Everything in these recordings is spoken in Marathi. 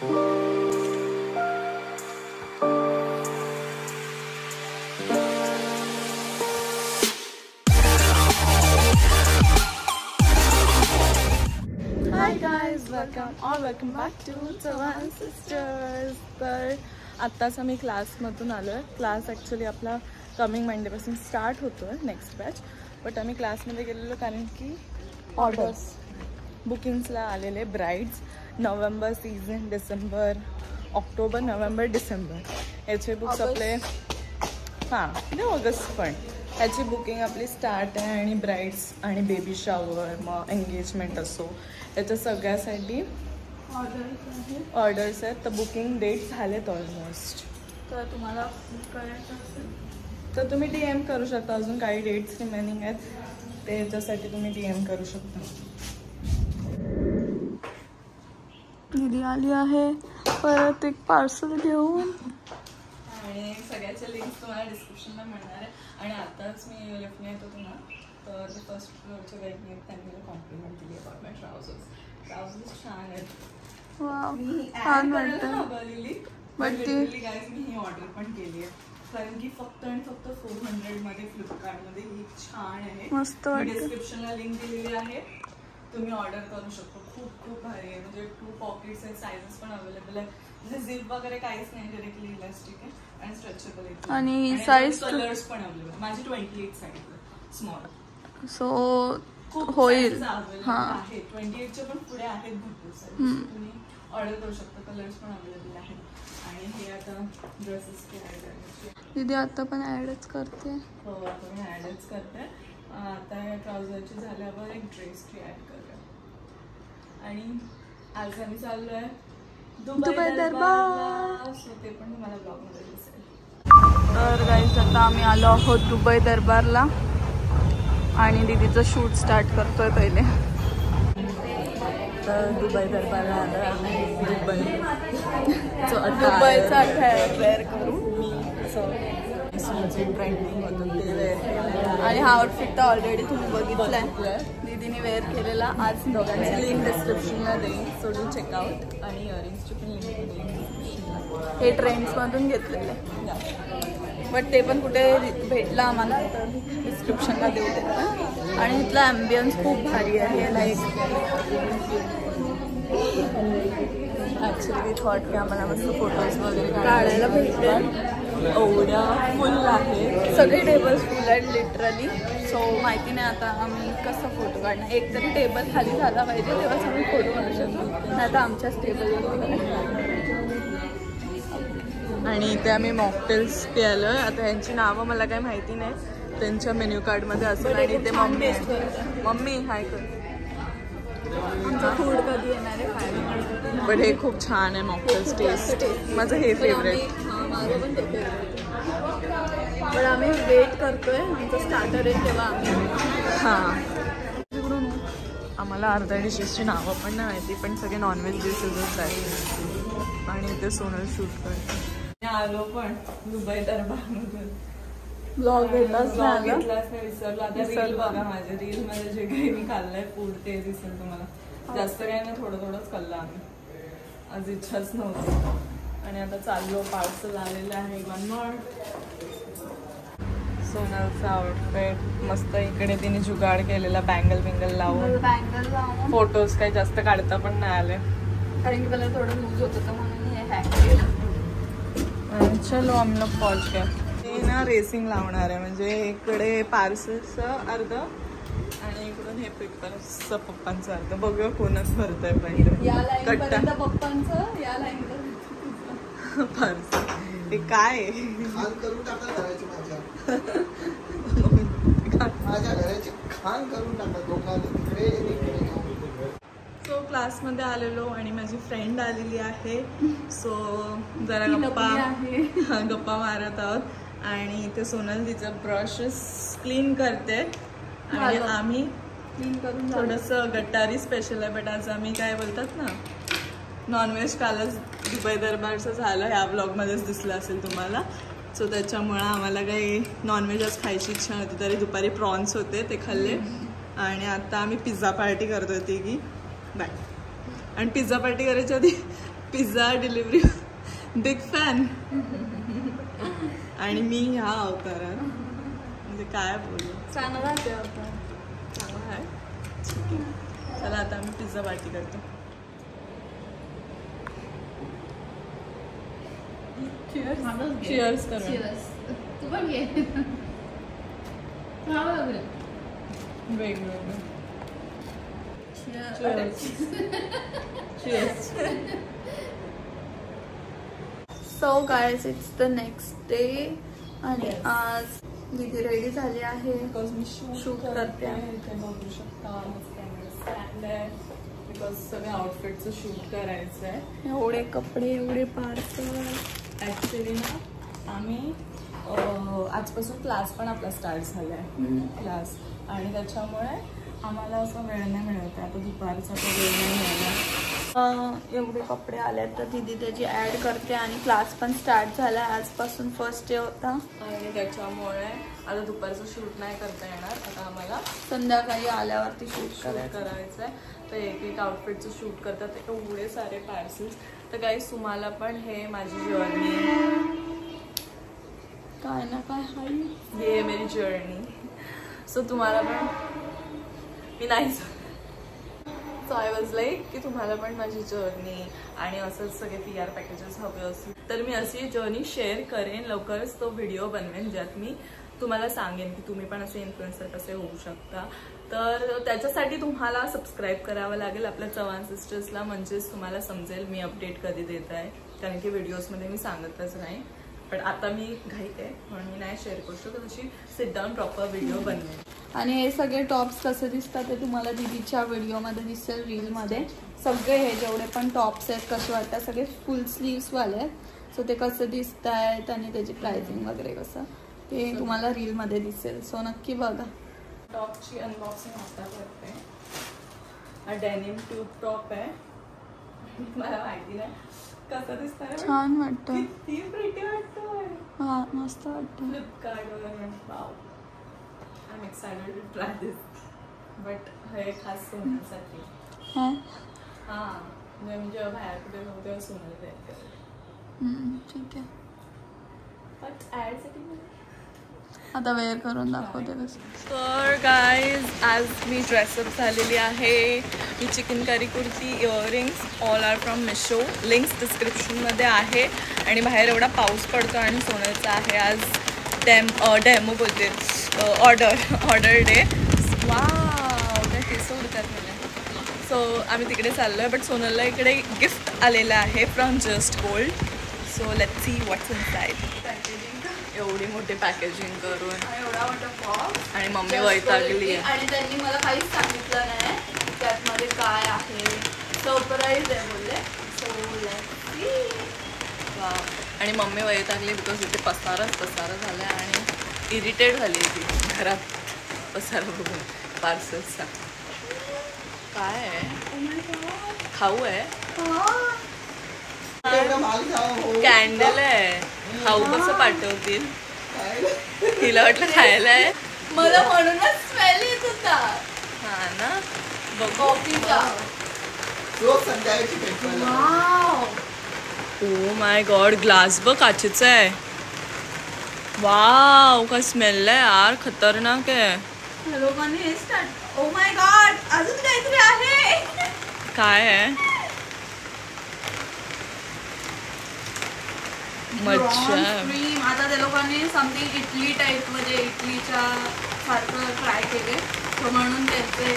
Welcome back to Chavan sisters. तर आत्ताच आम्ही क्लासमधून आलो आहे. क्लास ॲक्च्युली आपला कमिंग मंडेपासून स्टार्ट होतो आहे नेक्स्ट बॅच. बट आम्ही क्लासमध्ये गेलेलो कारण की ऑर्डर्स बुकिंग्सला आलेले brides. November season, December, October, November, December याचे बुक्स आपले म्हणजे ऑगस्ट पण ह्याची बुकिंग आपली स्टार्ट आहे. आणि ब्राईड्स आणि बेबी शॉवर मग एंगेजमेंट असो याच्या सगळ्यासाठी ऑर्डर्स आहेत. तर बुकिंग डेट झालेत ऑलमोस्ट. तर तुम्हाला करायचं असेल तर तुम्ही DM करू शकता. अजून काही डेट्स रिमेनिंग आहेत ते याच्यासाठी तुम्ही DM करू शकता. दीदी आली आहे परत एक पार्सल घेऊन. आणि सगळ्याच्या लिंक्स तुम्हाला डिस्क्रिप्शनला मिळणार आहे. आणि आताच मी लिफ्टने येतो तुम्हाला. तर ते फर्स्ट फ्लोअरच्या गाईडने त्यांनी मला कॉम्प्लिमेंट दिली अबाउट माय ट्राउझर्स छान आहेत. छान वाटतं. But guys me he order पण केली आहे कारण की फक्त आणि फक्त 400मध्ये फ्लिपकार्टमध्ये ही छान आहे. मस्त. डिस्क्रिप्शनला लिंक दिलेली आहे, तुम्ही ऑर्डर करू शकता. खूप खूप भारी आहे. म्हणजे 2 पॉकेट्स आहेत, सायझेस पण अवेलेबल आहे. म्हणजे झिप वगैरे काहीच नाही, डायरेक्टली इलास्टिक आहे आणि स्ट्रेचेबल आहे. आणि साईज कलर्स पण अवेलेबल. माझी 28 साईज स्मॉल. सो होईल. आहे 28च्या पण पुढे आहेत भरपूर साईज. तुम्ही ऑर्डर करू शकता. कलर्स पण अवेलेबल आहेत. आणि हे आता ड्रेसेसची ॲड करायची. दीदी आता पण ॲडच करते. हो आता मी ॲडच करते. आता या ट्राउझरची झाल्यावर एक ड्रेसची ॲड करूया. आणि आज आम्ही चाललो आहे दुबई दरबार. सो ते पण तुम्हाला ब्लॉगमध्ये दिसेल. तर गाईज आता आम्ही आलो आहोत दुबई दरबारला. आणि दीदीचं शूट स्टार्ट करतोय पहिले. तर दुबई दरबारला आलो आम्ही. दुबईचा अटायर वेअर करू. ट्रेंडिंग होतं ते वेअर केलं. आणि हा आउटफिट तर ऑलरेडी तुम्ही बघितलाय. दीदीने वेअर केलेला. आज दोघांची लिंक डिस्क्रिप्शनला देईन, सो डू चेकआउट. आणि इयरिंग्सची पण लिंक देईन डिस्क्रिप्शनला. हे ट्रेंड्समधून घेतलेले बट ते पण कुठे भेटलं आम्हाला तर डिस्क्रिप्शनला देऊ देतो. आणि इथलं ॲम्बियन्स खूप भारी आहे. लाईक ॲक्च्युली थॉट की आम्हाला मस्त फोटोज वगैरे काढायला भेटतील. एवढ्या फुल आहे, सगळे टेबल्स फुल आहेत लिटरली. सो माहिती नाही आता आम्ही कसं फोटो काढणार. एक तरी टेबल खाली झाला पाहिजे तेव्हाच आम्ही फोटो काढू शकतो. नाही तर आमच्याच टेबलवर. आणि इथे आम्ही मॉकटेल्स प्यायलो आहे. आता यांची नावं मला काही माहिती नाही, त्यांच्या मेन्यू कार्डमध्ये असेल. आणि इथे मम्मी हाय कर. आमचं फूड कधी येणार आहे खायला. बट हे खूप छान आहे मॉकटेल्स. टेस्ट माझं हे फेवरेट. माझं पण ते फेवरेट. पण आम्ही वेट करतोय आमचं स्टार्टर आहे तेव्हा आम्ही. आम्हाला अर्ध्या डिशेसची नावं पण नाही माहिती, पण सगळे नॉनव्हेज डिशेसच आहेत. आणि इथे सोनल शूट करते. आलो पण दुबई दरबारमधून. ब्लॉग घेतलाच नाही विसरलो. आता रील बघा माझ्या. रील मध्ये जे काही मी खाल्लंय फूड ते दिसेल तुम्हाला. जास्त काही नाही, थोडंच खाल्लं आम्ही. आज इच्छाच नव्हती. आणि आता चाललो. पार्सल आलेलं आहे. One more. सोनलचा आउटफिट मस्त. इकडे तिने जुगाड केलेला बँगल लावून. फोटोज काही जास्त काढता पण नाही आले कारण की मला थोडं लूज होतं तर म्हणून हे हॅक केलं. चलो हम लोग पहुंच गए. हे ना रेसिंग लावणार आहे. म्हणजे इकडे पार्सलचं अर्ध आणि इकडून हे पेपरचं पप्पांचं अर्ध. बघूया कोणच भरत आहे पहिले. कट्टा पप्पांचं या लाईन पार्सल. हे काय सो क्लासमध्ये आलेलो आणि माझी फ्रेंड आलेली आहे. सो जरा गप्पा मारत आहोत. आणि इथे सोनल तिचं ब्रशेस क्लीन करते. आणि आम्ही क्लीन करून थोडंसं गटारी स्पेशल आहे. बट आज आम्ही काय बोलतात ना नॉनव्हेज कालच दुबई दरबारचं झालं. ह्या ब्लॉगमध्येच दिसलं असेल तुम्हाला. सो त्याच्यामुळं आम्हाला काही नॉनव्हेजच खायची इच्छा नव्हती. तरी दुपारी प्रॉन्स होते ते खाल्ले. आणि आता आम्ही पिझ्झा पार्टी करतोय तिघी बाय. आणि पिझ्झा पार्टी करायच्या आधी पिझ्झा डिलिव्हरी बिग फॅन. आणि मी ह्या अवतारात म्हणजे काय बोलू. चांगला आहे अवतार, चांगला आहे. चला आता आम्ही पिझ्झा पार्टी करतो. चिअर्स करू. तू पण घे. वेगवेगळं. So guys it's the next day आणि आज दीदी रेडी झाली आहे. मी शूट करते आहे. बघू शकता बिकॉज सगळे आउटफिटचं शूट करायचं आहे. एवढे कपडे, एवढे पार्सल. ॲक्च्युली ना आम्ही आजपासून क्लास पण आपला स्टार्ट झाला आहे. क्लास आणि त्याच्यामुळे आम्हाला असं वेळ नाही मिळत आहे. आता दुपारचा तर वेळ नाही मिळाला. एवढे कपडे आले तर दीदी त्याची ॲड करते आणि क्लास पण स्टार्ट झाला आहे. आजपासून फर्स्ट डे होता आणि त्याच्यामुळे आता दुपारचं शूट नाही करता येणार. आता आम्हाला संध्याकाळी आल्यावरती शूट करायचं आहे. तर एक एक आउटफिटचं शूट करतात एवढे सारे पार्सल्स. तर गाईस तुम्हाला पण हे माझी जर्नी काय ना काय हाय, ये मेरी जर्नी. सो तुम्हाला पण मी नाही सो आय वॉज लाईक की तुम्हाला पण माझी जर्नी आणि असंच सगळे PR पॅकेजेस हवे असतील तर मी अशी जर्नी शेअर करेन. लवकरच तो व्हिडिओ बनवेन ज्यात मी तुम्हाला सांगेन की तुम्ही पण असे इन्फ्लुएन्सर कसे होऊ शकता. तर त्याच्यासाठी तुम्हाला सबस्क्राईब करावं लागेल आपल्या चव्हाण सिस्टर्सला. म्हणजेच तुम्हाला समजेल मी अपडेट कधी देत आहे. कारण की व्हिडिओजमध्ये मी सांगतच नाही. पण आता मी घाईत आहे म्हणून मी नाही शेअर करू शकत. अशी सिट डाऊन प्रॉपर व्हिडिओ बनवेन. आणि हे सगळे टॉप्स कसे दिसतात ते तुम्हाला दीदीच्या व्हिडिओमध्ये दिसेल रीलमध्ये. सगळे हे जेवढे पण टॉप्स आहेत कसे वाटतात सगळे फुल स्लीव्सवाले आहेत. सो ते कसे दिसत आहेत आणि त्याची प्राइसिंग वगैरे कसं ते तुम्हाला रीलमध्ये दिसेल. सो नक्की बघा. टॉपची अनबॉक्सिंग आता करते. हा डेनिम ट्यूब टॉप आहे. मला माहिती नाही कसं दिसतंय. छान वाटतं. किती प्रिटी वाटतोय. हा मस्त वाटतं. फ्लिपकार्टवर wow. I am excited to try this. But हे खास सोन्यासाठी. हां मी जेव्हा बाहेर कुठे जाऊ तेव्हा सोनं द्यायचं. ठीक आहे. बट ॲडसाठी आता वेअर करून दाखवते कसं. तर गाईज आज मी ड्रेसअप झालेली आहे. ही chikankari kurti, earrings all are from Meesho. Links डिस्क्रिप्शनमध्ये आहे. आणि बाहेर एवढा पाऊस पडतो आणि सोन्याचा आहे आज डेमो बोलते ऑर्डर डे. वाव काय केस उडतात मला. सो आम्ही तिकडे चाललो आहे. बट सोनलला इकडे गिफ्ट आलेलं आहे from just gold. So let's see what's inside. एवढी मोठी पॅकेजिंग करून एवढा मोठा बॉक्स आणि मम्मी वैतागली आहे. आणि त्यांनी मला काहीच सांगितलं नाही त्यातमध्ये काय आहे. सरप्राईज आहे बोलले. So let's see. वाव. आणि मम्मी वैतागली बिकॉज इथे पसारा झाला आणि इरिटेट झाली ती घरात पसारा बघून पार्सल्सचा. काय आहे. खाऊ आहे. कॅन्डल आहे. खाऊ कसं पाठवतील. तिला वाटलं खायला आहे. मला म्हणूनच स्मेल येत होता. हा ना कॉफीचा. ओ माय गॉड ग्लास बघ काचेचा आहे. वाव काय स्मेल आहे यार. खतरनाक आहे. लोकांनी हे स्टार्ट. ओ माय गॉड अजून काहीतरी आहे. काय आहे. मच्छा. आता त्या लोकांनी समथिंग इटली टाईप मध्ये इटलीच्या सारखं ट्राय केले. सो म्हणून त्याचे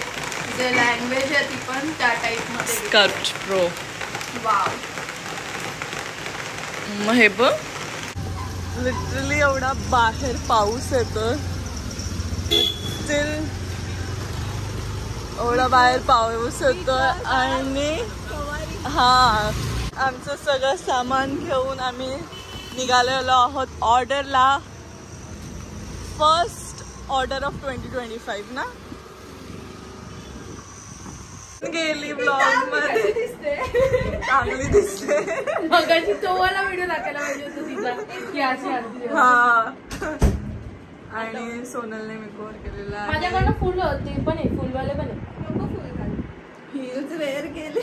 जे लँग्वेज आहे ती पण त्या टाईप मध्ये. स्कर्च प्रो. वाव. मग हे बघ लिटरली एवढा बाहेर पाऊस येतो. स्टिल एवढा बाहेर पाऊस येतो आणि हा आमचं सगळं सामान घेऊन आम्ही निघालेलो आहोत ऑर्डरला. फर्स्ट ऑर्डर ऑफ 2025 ना. गेली ब्लॉग मध्ये चांगली दिसते. मगाशी तो वाला व्हिडिओ टाकायला पाहिजे होता. हा आणि सोनलने मेकओव्हर केलेला आहे. माझ्याकडनं फुल होते पण आहे. फुलवाले पण आहे. हिल्स वेअर केले.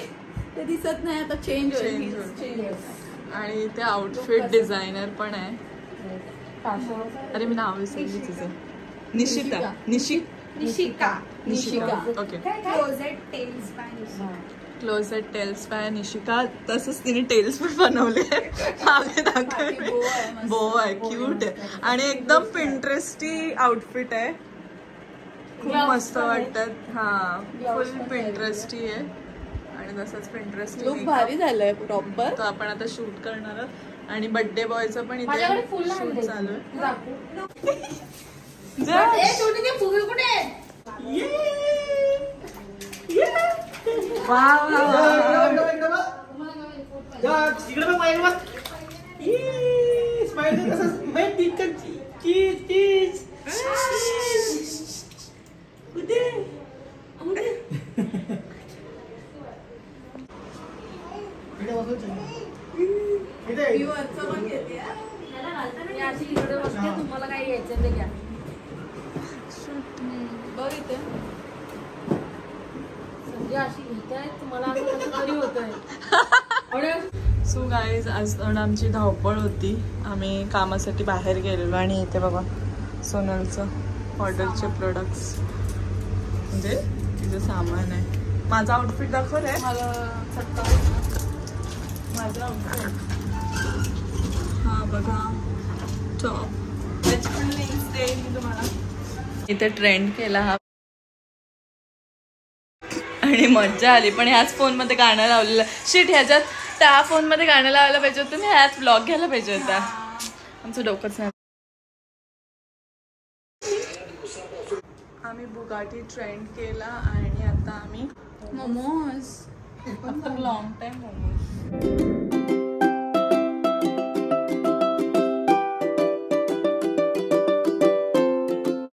ते दिसत नाही आता चेंज होईल. आणि ते आउटफिट डिझायनर पण आहे. अरे मी नाव विसरली तिचं. Nishika. Okay. Closet tales by Nishika. तसंच तिने टेल्स पण बनवले. मागे दाखवले. बो आहे, क्यूट आहे आणि एकदम पिंटरेस्टी आउटफिट आहे. खूप मस्त वाटतात. हा, फुल पिंटरेस्टी आहे आणि तसंच पिंटरेस्टी लुक भारी झालंय प्रॉपर. तर आपण आता शूट करणार आहोत आणि बर्थडे बॉयचं पण इथे शूट चालू आहे. तुम्हाला काय घ्यायचं ते घ्या. बघ इथे अशी घेताय तुम्हाला असं तरी होतंय. सो गाईज, आज आमची धावपळ होती. आम्ही कामासाठी बाहेर गेलेलो आणि इथे बघा सोनलचं ऑर्डरचे प्रोडक्ट्स, म्हणजे तिचं सामान आहे. माझा आउटफिट दाखवलंय. माझा आउटफिट हा बघा टॉप. त्याची पण लिंक्स देईन मी तुम्हाला. इथे ट्रेंड केला हा आणि मज्जा आली. पण ह्याच फोनमध्ये गाणं लावलेलं. शिट, ह्याच्यात त्या फोनमध्ये गाणं लावायला पाहिजे होतं. मी ह्याच ब्लॉग घ्यायला पाहिजे होता. आमचं डोकंच नाही. आम्ही बुगाटी ट्रेंड केला आणि आता आम्ही momos. After long time momos.